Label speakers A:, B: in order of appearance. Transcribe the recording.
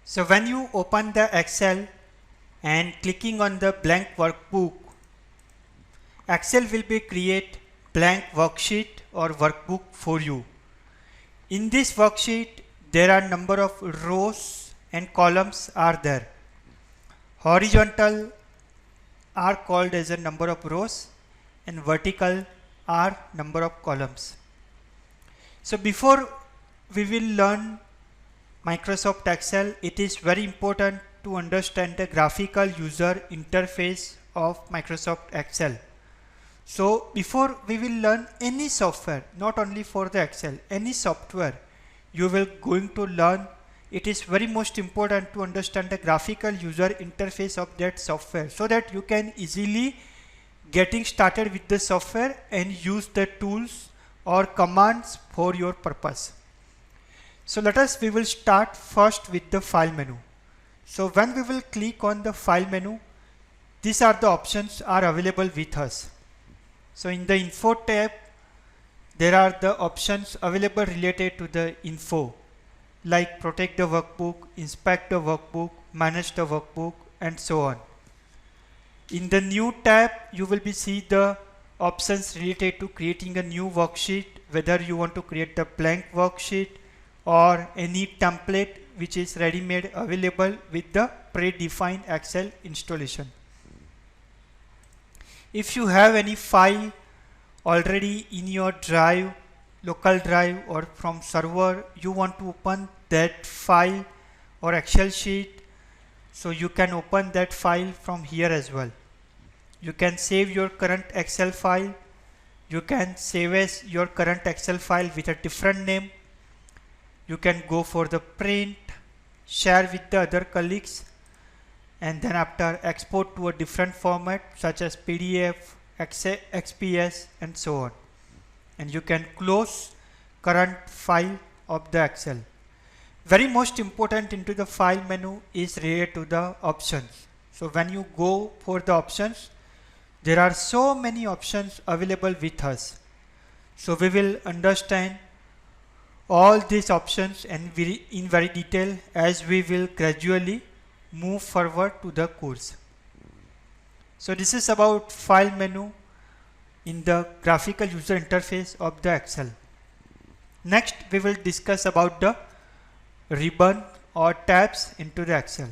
A: So when you open the Excel and clicking on the blank workbook, Excel will be create blank worksheet or workbook for you. In this worksheet, there are number of rows and columns are there. Horizontal are called as a number of rows and vertical are number of columns. So before we will learn Microsoft Excel, it is very important to understand the graphical user interface of Microsoft Excel. So before we will learn any software, not only for the Excel, any software you will going to learn, it is very most important to understand the graphical user interface of that software so that you can easily getting started with the software and use the tools or commands for your purpose. So we will start first with the file menu. So when we will click on the file menu, these are the options are available with us. So in the info tab, there are the options available related to the info, like protect the workbook, inspect the workbook, manage the workbook, and so on. In the new tab, you will be see the options related to creating a new worksheet, whether you want to create the blank worksheet or any template which is ready-made available with the predefined Excel installation. If you have any file already in your drive, local drive or from server, you want to open that file or Excel sheet, so you can open that file from here as well. You can save your current Excel file. You can save as your current Excel file with a different name. You can go for the print, share with the other colleagues, and then after export to a different format such as PDF, XPS, and so on. And you can close current file of the Excel. Very most important into the file menu is related to the options. So when you go for the options, there are so many options available with us. So we will understand all these options and in very detail as we will gradually move forward to the course. So this is about file menu in the graphical user interface of the Excel. Next we will discuss about the ribbon or tabs into the Excel.